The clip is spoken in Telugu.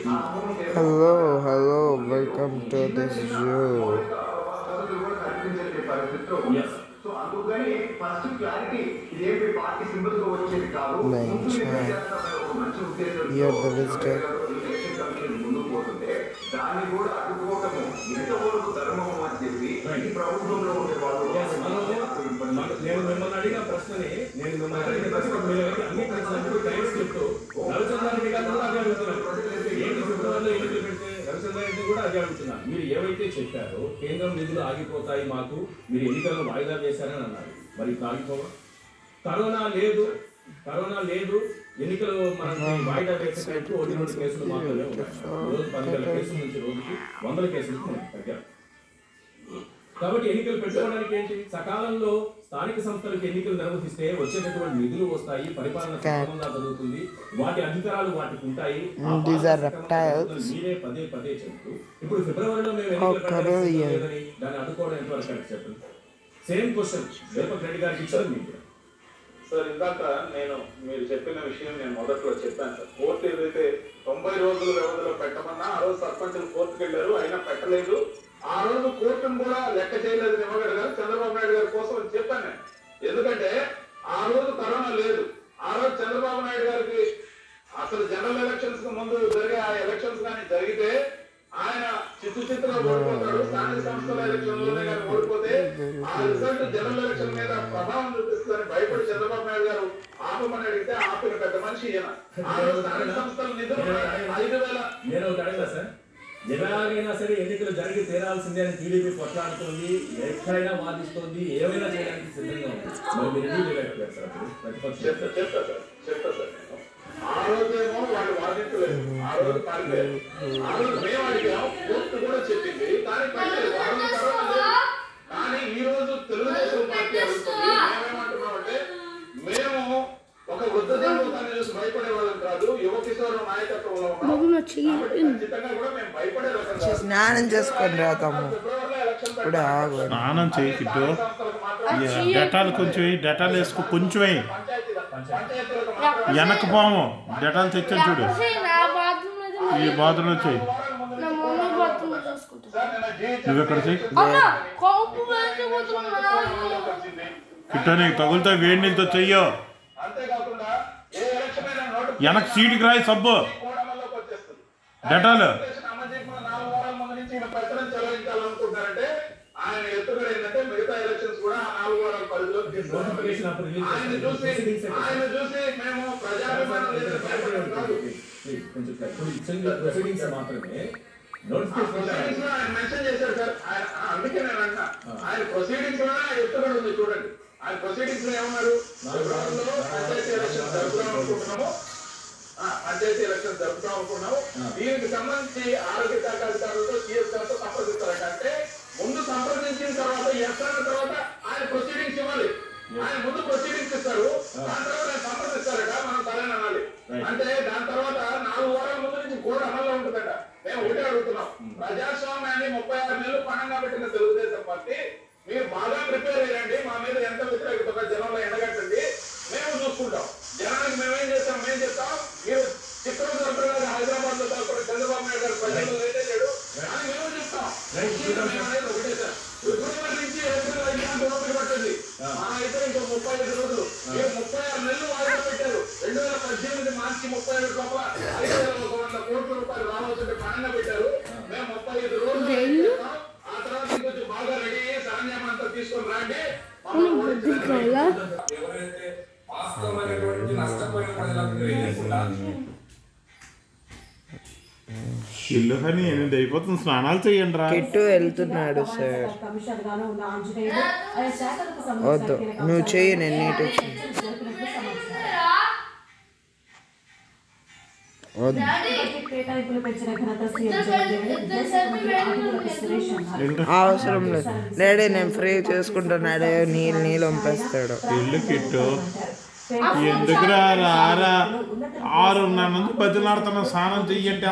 Hello, welcome to this zoo. You're the visitor. మీరు ఏవైతే చెప్పారో కేంద్రం నిధులు ఆగిపోతాయి మాకు మీరు ఎన్నికలను వాయిదా వేశారని అన్నారు. మరి ఆగిపోవా? కరోనా లేదు ఎన్నికలు మనకి వాయిదా వేసేటట్టు 1-2 కేసులు మాత్రమే ఉన్నాయి. రోజు 10,000 కేసుల నుంచి రోజుకి 100 కేసులకు మనకి తగ్గారు. కాబట్టి ఎన్నికలు పెట్టుకోవడానికి ఏంటి? సకాలంలో స్థానిక సంస్థలకు ఎన్నికలు నిర్వహిస్తే వచ్చేటటువంటి నిధులు వస్తాయి, పరిపాలన సక్రమంగా జరుగుతుంది, వాటి అధికారాలు వాటికి ఉంటాయి. మీరే పదే చెప్తూ ఇప్పుడు ఫిబ్రవరిలో మేము ఎన్నికలు దాన్ని అడ్డుకోవడం ఎంతవరకు కరెక్ట్ చెప్పండి. సేమ్ క్వశ్చన్ దీపక్ రెడ్డి గారికి ఇచ్చారు మీకు. సార్ ఇందాక మీరు చెప్పిన విషయం నేను మొదట్లో చెప్పాను సార్. కోర్టు ఏదైతే 90 రోజుల వ్యవధిలో పెట్టమన్నా ఆ రోజు సర్పంచులు కోర్టుకు వెళ్ళారు, అయినా పెట్టలేదు. ఆ రోజు కోర్టును కూడా లెక్క చేయలేదు నిమ్మగడ్డ గారు, చంద్రబాబు నాయుడు గారి కోసం అని చెప్పాను నేను. ఎందుకంటే ఆ రోజు కరోనా లేదు. ఆ రోజు చంద్రబాబు నాయుడు గారికి అసలు జనరల్ ఎలక్షన్స్ కు ముందు జరిగే ఆ ఎలక్షన్స్ కానీ జరిగితే ఆయన చిత్తుగా ఓడిపోతాడు. స్థానిక సంస్థల ఎలక్షన్ లోనే కానీ ఓడిపోతే ఆ రిజల్ట్ జనరల్ ఎలక్షన్ మీద ప్రభావం చూపిస్తుందని భయపడి చంద్రబాబు నాయుడు గారు ఆపమని అడిగితే ఆపిన పెద్ద మనిషి ఈయన. ఆ రోజు స్థానిక సంస్థల నిధులు 5,000 నేను ఒకటి అడగలా సార్, ఎలాగైనా సరే ఎన్నికలు జరిగి తీరాల్సిందే అని టీడీపీ కొట్లాడుతుంది, ఎక్కడైనా వాదిస్తుంది, ఏమైనా చేయడానికి సిద్ధంగా ఉంది. మరి మీరు ఎందుకు చేయలేకపోయారు సార్? చెప్తా సార్ ఆ రోజేమో వాళ్ళు వాదించలేదు, ఆ రోజు పారిపోయారు. ఆ రోజు మేము అడిగాం, కోర్టు కూడా చెప్పింది, కానీ కానీ ఈ రోజు తెలుగుదేశం పార్టీ అడుగుతుంది. మేమేమంటున్నామంటే మేము ఒక వృద్ధ జన్మతాన్ని చూసి భయపడే వాళ్ళం కాదు, యువ కిషోర నాయకత్వంలో ఖచ్చితంగా కూడా మేము భయపడే రకం. స్నానం చేసుకొని రా తమ్ముడు. ఇప్పుడు స్నానం చేయకిట్టు డెటాల్ కొంచెం డెటాల్ వేసుకో, కొంచెం వెనక్కి పోము. డెటాల్ తెచ్చాను చూడు, ఈ బాత్రూమ్ వచ్చాయి. నువ్వు ఎక్కడ చెయ్యి కిట్టో, నీకు తగులుతా వేడి నీళ్ళతో చెయ్యో. వెనక్కి సీటుకి రాయి సబ్బు డెటాల్. ఆయన ఎత్తుగడ ఏంటంటే మిగతా ఎలక్షన్స్ కూడా 4 వారాల పరిధిలోకి తీసుకొచ్చి ఆయన చూసి మేము ప్రజాభిమానం ఆయన మెన్షన్ చేశారు సార్. అందుకే నేను అంటున్నా, ఆయన ప్రొసీడింగ్స్ లో ఎత్తుగడ ఉంది చూడండి. ఆయన ప్రొసీడింగ్స్ లో ఏమన్నారు, ఫిబ్రవరిలో పంచాయతీ ఎలక్షన్ జరుపుదాం అనుకుంటున్నాము. దీనికి సంబంధించి ఆరోగ్య శాఖ అధికారులతో సీఎస్ గారితో సంప్రదిస్తారంట. అంటే ముందు సంప్రదించిన తర్వాత ఎస్ఆర్ తర్వాత ఆయన ప్రొసీడింగ్స్ ఇవ్వాలి. ఆయన ముందు ప్రొసీడింగ్స్ ఇస్తారు, దాని తర్వాత ఆయన సంప్రదిస్తారట, మనం సరైన అనాలి. అంటే దాని తర్వాత 4 వారాల ముందు నుంచి కోడ్ అమల్లో ఉంటుందట. మేము ఒకటే అడుగుతున్నాం, ప్రజాస్వామ్యాన్ని 36 నెలలు పణంగా పెట్టిన తెలుగుదేశం పార్టీ మీరు బాగా ప్రిపేర్ అయ్యండి, మా మీద ఎంత వ్యతిరేకత జనంలో ఎండగట్టండి, మేము చూసుకుంటాం. జనానికి మేమేం చేస్తాం, మేము చెప్తాం. మీరు చిత్తూరు దొరకలాగా హైదరాబాద్ లో దొరకడం చంద్రబాబు నాయుడు గారు ప్రజల్లో లేటే లేడు అని మేము చెప్తాం. ఒకటే సార్, ఫిబ్రవరి నుంచి ఏప్రిల్ ఓపిక పట్టింది. మా అయితే ఇంకో 35 రోజులు, మీరు 36 నెలలు వాయిదా పెట్టారు. 2018 మార్చి 31 లోపల 5,100 కోట్ల రూపాయలు రావాల్సింటే పణంగా పెట్టారు. మేము 35 రోజులు ఆ తర్వాత ఇంకొంచెం బాగా రెడీ అయ్యి సరంజామా అంతా తీసుకొని రాండి. ఎవరైతే వాస్తవమైనటువంటి నష్టపోయిన ప్రజలందరూ ఇల్లు కానీ 8 అయిపోతుంది, స్నానాలు చెయ్యండి రా. కిట్టు వెళ్తున్నాడు సార్. వద్దు నువ్వు చెయ్యి, నేను నీట్ అవసరం లేదు డాడీ, నేను ఫ్రీ చేసుకుంటున్నాడే. నీళ్ళు పంపిస్తాడు. ఇల్లు కిట్టు ఎందుకురా 6:30 నుంచి బతిలాడుతున్నా స్నానం చెయ్యంటే